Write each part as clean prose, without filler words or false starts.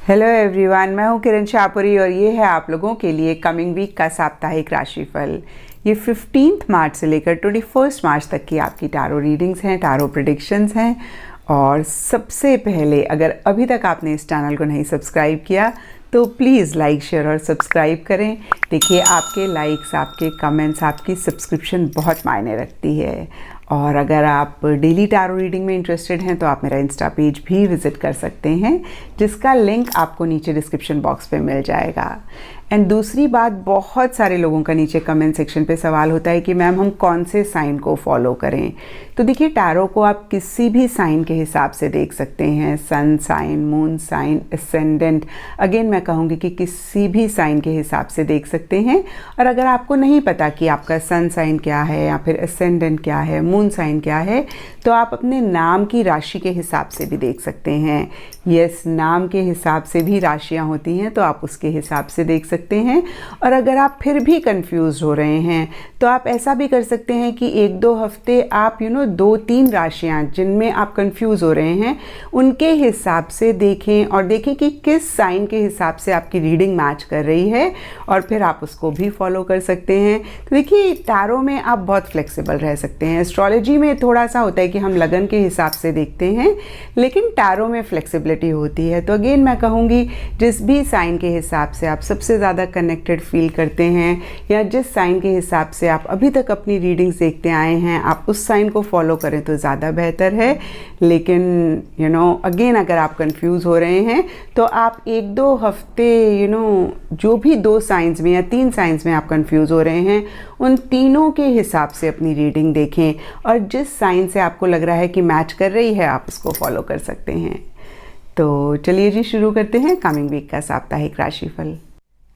Hello everyone, मैं हूं किरण शाहपुरी और ये है आप लोगों के लिए कमिंग वीक का साप्ताहिक राशिफल। ये 15 मार्च से लेकर 21 मार्च तक की आपकी टारो रीडिंग्स हैं, टारो प्रेडिक्शंस हैं। और सबसे पहले, अगर अभी तक आपने इस चैनल को नहीं सब्सक्राइब किया तो प्लीज़ लाइक, शेयर और सब्सक्राइब करें। देखिए, आपके लाइक्स, आपके कमेंट्स, आपकी सब्सक्रिप्शन बहुत मायने रखती है। और अगर आप डेली टारो रीडिंग में इंटरेस्टेड हैं तो आप मेरा इंस्टा पेज भी विज़िट कर सकते हैं, जिसका लिंक आपको नीचे डिस्क्रिप्शन बॉक्स पे मिल जाएगा। एंड दूसरी बात, बहुत सारे लोगों का नीचे कमेंट सेक्शन पे सवाल होता है कि मैम हम कौन से साइन को फॉलो करें। तो देखिए, टारो को आप किसी भी साइन के हिसाब से देख सकते हैं, sun sign, moon sign, ascendant. Again मैं कहूँगी कि किसी भी साइन के हिसाब से देख सकते हैं। और अगर आपको नहीं पता कि आपका सन साइन क्या है या फिर एसेंडेंट क्या है, मून साइन क्या है, तो आप अपने नाम की राशि के हिसाब से भी देख सकते हैं। यस, नाम के हिसाब से भी राशियाँ होती हैं, तो आप उसके हिसाब से देख सकते हैं। और अगर आप फिर भी कंफ्यूज हो रहे हैं तो आप ऐसा भी कर सकते हैं कि 1-2 हफ्ते आप 2-3 राशियाँ जिनमें आप कंफ्यूज हो रहे हैं उनके हिसाब से देखें और देखें कि किस साइन के हिसाब से आपकी रीडिंग मैच कर रही है, और फिर आप उसको भी फॉलो कर सकते हैं। तो देखिए, टारो में आप बहुत फ्लेक्सिबल रह सकते हैं। एस्ट्रोलॉजी में थोड़ा सा होता है कि हम लगन के हिसाब से देखते हैं, लेकिन टारो में फ्लेक्सिबिलिटी होती है। तो अगेन मैं कहूँगी, जिस भी साइन के हिसाब से आप सबसे ज़्यादा कनेक्टेड फील करते हैं या जिस साइन के हिसाब से आप अभी तक अपनी रीडिंग्स देखते आए हैं, आप उस साइन को फॉलो करें तो ज़्यादा बेहतर है। लेकिन अगेन अगर आप कंफ्यूज हो रहे हैं तो आप 1-2 हफ्ते जो भी 2 साइंस में या 3 साइंस में आप कंफ्यूज हो रहे हैं, उन तीनों के हिसाब से अपनी रीडिंग देखें और जिस साइन से आपको लग रहा है कि मैच कर रही है, आप उसको फॉलो कर सकते हैं। तो चलिए जी, शुरू करते हैं कमिंग वीक का साप्ताहिक राशिफल।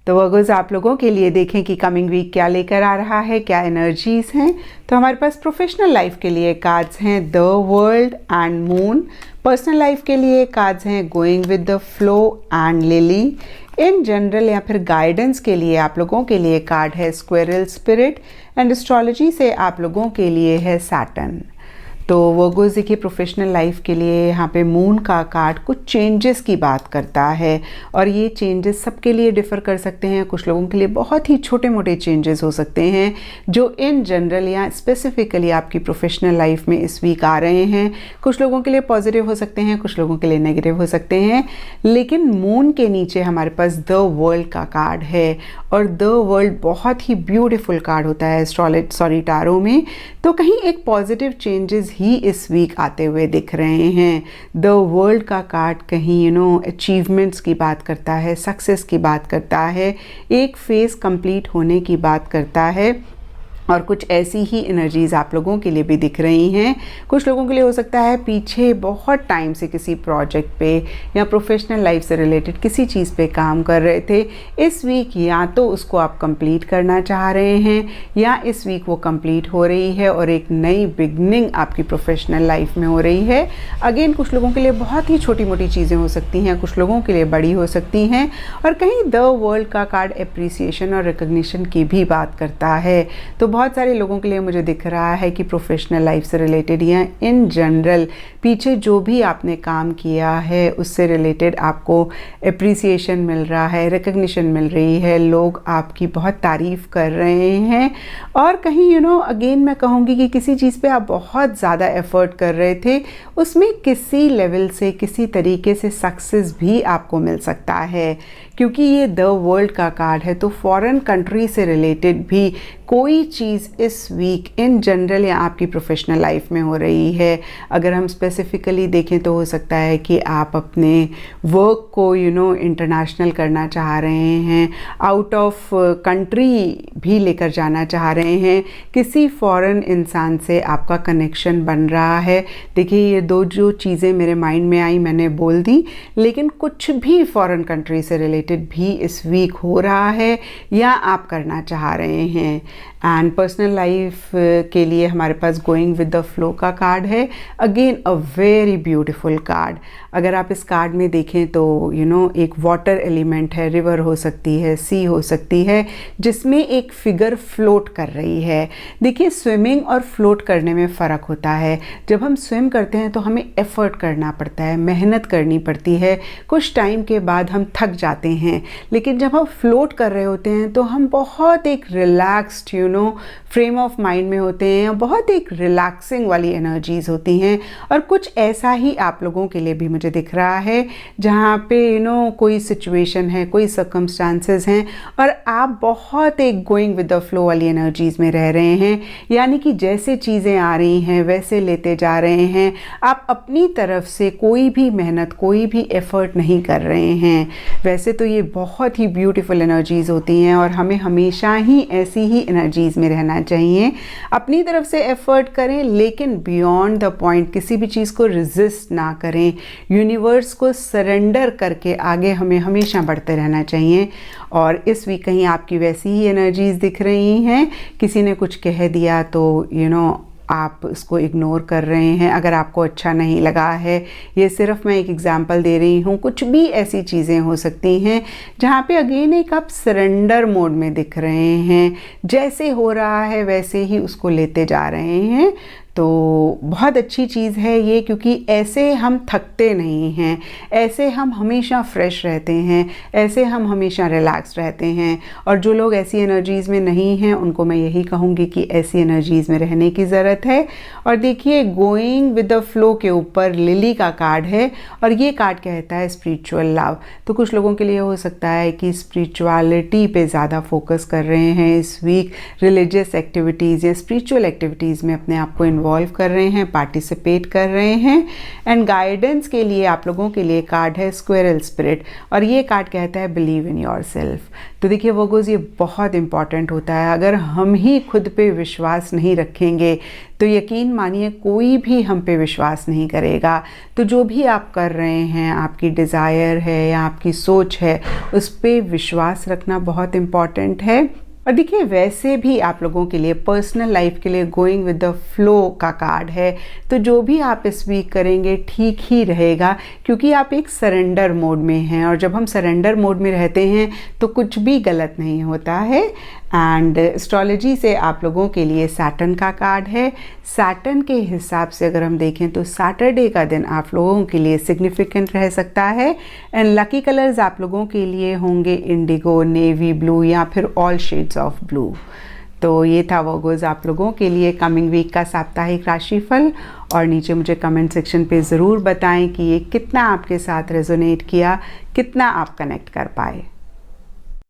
तो वर्गोज़, आप लोगों के लिए देखें कि कमिंग वीक क्या लेकर आ रहा है, क्या एनर्जीज हैं। तो हमारे पास प्रोफेशनल लाइफ के लिए कार्ड्स हैं the world and moon. Personal life के लिए कार्ड्स हैं going with the flow and lily. In general या फिर गाइडेंस के लिए आप लोगों के लिए कार्ड है स्क्विरल स्पिरिट। एंड एस्ट्रोलॉजी से आप लोगों के लिए है सैटर्न। तो वर्गोज़, देखिए, प्रोफेशनल लाइफ के लिए यहाँ पे मून का कार्ड कुछ चेंजेस की बात करता है, और ये चेंजेस सबके लिए डिफ़र कर सकते हैं। कुछ लोगों के लिए बहुत ही छोटे मोटे चेंजेस हो सकते हैं जो इन जनरल या स्पेसिफिकली आपकी प्रोफेशनल लाइफ में इस वीक आ रहे हैं। कुछ लोगों के लिए पॉजिटिव हो सकते हैं, कुछ लोगों के लिए नेगेटिव हो सकते हैं। लेकिन मून के नीचे हमारे पास द वर्ल्ड का कार्ड है, और द वर्ल्ड बहुत ही ब्यूटीफुल कार्ड होता है टारो में। तो कहीं एक पॉजिटिव चेंजेस ही इस वीक आते हुए दिख रहे हैं। द वर्ल्ड का कार्ड कहीं अचीवमेंट्स की बात करता है, सक्सेस की बात करता है, एक फेज़ कंप्लीट होने की बात करता है। और कुछ ऐसी ही एनर्जीज़ आप लोगों के लिए भी दिख रही हैं। कुछ लोगों के लिए हो सकता है पीछे बहुत टाइम से किसी प्रोजेक्ट पे या प्रोफेशनल लाइफ से रिलेटेड किसी चीज़ पे काम कर रहे थे। इस वीक या तो उसको आप कंप्लीट करना चाह रहे हैं या इस वीक वो कंप्लीट हो रही है और एक नई बिगनिंग आपकी प्रोफेशनल लाइफ में हो रही है। अगेन, कुछ लोगों के लिए बहुत ही छोटी मोटी चीज़ें हो सकती हैं, कुछ लोगों के लिए बड़ी हो सकती हैं। और कहीं द वर्ल्ड का कार्ड एप्रिसिएशन और रिकग्निशन की भी बात करता है। तो बहुत सारे लोगों के लिए मुझे दिख रहा है कि प्रोफेशनल लाइफ से रिलेटेड या इन जनरल पीछे जो भी आपने काम किया है उससे रिलेटेड आपको एप्रिसिएशन मिल रहा है, रिकग्निशन मिल रही है, लोग आपकी बहुत तारीफ़ कर रहे हैं। और कहीं अगेन मैं कहूँगी कि किसी चीज़ पे आप बहुत ज़्यादा एफर्ट कर रहे थे, उसमें किसी लेवल से, किसी तरीके से सक्सेस भी आपको मिल सकता है। क्योंकि ये द वर्ल्ड का कार्ड है, तो फॉरेन कंट्री से रिलेटेड भी कोई चीज़ इस वीक इन जनरल या आपकी प्रोफेशनल लाइफ में हो रही है। अगर हम स्पेसिफिकली देखें तो हो सकता है कि आप अपने वर्क को इंटरनेशनल करना चाह रहे हैं, आउट ऑफ कंट्री भी लेकर जाना चाह रहे हैं, किसी फॉरेन इंसान से आपका कनेक्शन बन रहा है। देखिए, ये 2 जो चीज़ें मेरे माइंड में आई मैंने बोल दी, लेकिन कुछ भी फॉरेन कंट्री से रिलेटेड भी इस वीक हो रहा है या आप करना चाह रहे हैं। एंड पर्सनल लाइफ के लिए हमारे पास गोइंग विद द फ्लो का कार्ड है। Again a very beautiful card. अगर आप इस कार्ड में देखें तो एक वाटर एलिमेंट है, रिवर हो सकती है, सी हो सकती है, जिसमें एक फिगर फ्लोट कर रही है। देखिए, स्विमिंग और फ्लोट करने में फ़र्क होता है। जब हम स्विम करते हैं तो हमें एफ़र्ट करना पड़ता है, मेहनत करनी पड़ती है, कुछ टाइम के बाद हम थक जाते हैं। लेकिन जब हम फ्लोट कर रहे होते हैं तो हम बहुत एक रिलैक्स्ड फ्रेम ऑफ माइंड में होते हैं, बहुत एक रिलैक्सिंग वाली एनर्जीज होती हैं। और कुछ ऐसा ही आप लोगों के लिए भी मुझे दिख रहा है, जहाँ पे कोई सिचुएशन है, कोई सर्कमस्टांसेस हैं और आप बहुत एक गोइंग विद द फ्लो वाली एनर्जीज में रह रहे हैं। यानी कि जैसे चीज़ें आ रही हैं वैसे लेते जा रहे हैं। आप अपनी तरफ से कोई भी मेहनत, कोई भी एफर्ट नहीं कर रहे हैं। वैसे तो ये बहुत ही ब्यूटीफुल एनर्जीज होती हैं और हमें हमेशा ही ऐसी ही एनर्जीज में रहना चाहिए। अपनी तरफ से एफर्ट करें, लेकिन बियॉन्ड द पॉइंट किसी भी चीज़ को रेजिस्ट ना करें। यूनिवर्स को सरेंडर करके आगे हमें हमेशा बढ़ते रहना चाहिए। और इस वीक कहीं आपकी वैसी ही एनर्जीज दिख रही हैं। किसी ने कुछ कह दिया तो आप इसको इग्नोर कर रहे हैं, अगर आपको अच्छा नहीं लगा है। ये सिर्फ मैं एक एग्जांपल दे रही हूँ। कुछ भी ऐसी चीज़ें हो सकती हैं जहाँ पे अगेन एक आप सरेंडर मोड में दिख रहे हैं, जैसे हो रहा है वैसे ही उसको लेते जा रहे हैं। तो बहुत अच्छी चीज़ है ये, क्योंकि ऐसे हम थकते नहीं हैं, ऐसे हम हमेशा फ्रेश रहते हैं, ऐसे हम हमेशा रिलैक्स रहते हैं। और जो लोग ऐसी एनर्जीज़ में नहीं हैं उनको मैं यही कहूँगी कि ऐसी एनर्जीज़ में रहने की ज़रूरत है। और देखिए, गोइंग विद द फ्लो के ऊपर लिली का कार्ड है और ये कार्ड कहता है स्पिरिचुअल लव। तो कुछ लोगों के लिए हो सकता है कि स्पिरिचुअलिटी पे ज़्यादा फोकस कर रहे हैं इस वीक, रिलीजियस एक्टिविटीज़ या स्पिरिचुअल एक्टिविटीज़ में अपने आप को इन्वॉल्व कर रहे हैं, पार्टिसिपेट कर रहे हैं। एंड गाइडेंस के लिए आप लोगों के लिए कार्ड है स्क्विरल स्पिरिट और ये कार्ड कहता है बिलीव इन योरसेल्फ। तो देखिए वर्गोज़, ये बहुत इंपॉर्टेंट होता है। अगर हम ही खुद पे विश्वास नहीं रखेंगे तो यकीन मानिए कोई भी हम पे विश्वास नहीं करेगा। तो जो भी आप कर रहे हैं, आपकी डिज़ायर है या आपकी सोच है, उस पे विश्वास रखना बहुत इम्पॉर्टेंट है। और देखिए, वैसे भी आप लोगों के लिए पर्सनल लाइफ के लिए गोइंग विद द फ्लो का कार्ड है। तो जो भी आप इस वीक करेंगे ठीक ही रहेगा, क्योंकि आप एक सरेंडर मोड में हैं और जब हम सरेंडर मोड में रहते हैं तो कुछ भी गलत नहीं होता है। एंड एस्ट्रोलॉजी से आप लोगों के लिए सैटर्न का कार्ड है। सैटर्न के हिसाब से अगर हम देखें तो सैटरडे का दिन आप लोगों के लिए सिग्निफिकेंट रह सकता है। एंड लकी कलर्स आप लोगों के लिए होंगे इंडिगो, नेवी ब्लू या फिर ऑल शेड्स ऑफ ब्लू। तो ये था वर्गोज़ आप लोगों के लिए कमिंग वीक का साप्ताहिक राशिफल। और नीचे मुझे कमेंट सेक्शन पे ज़रूर बताएं कि ये कितना आपके साथ रेजोनेट किया, कितना आप कनेक्ट कर पाए।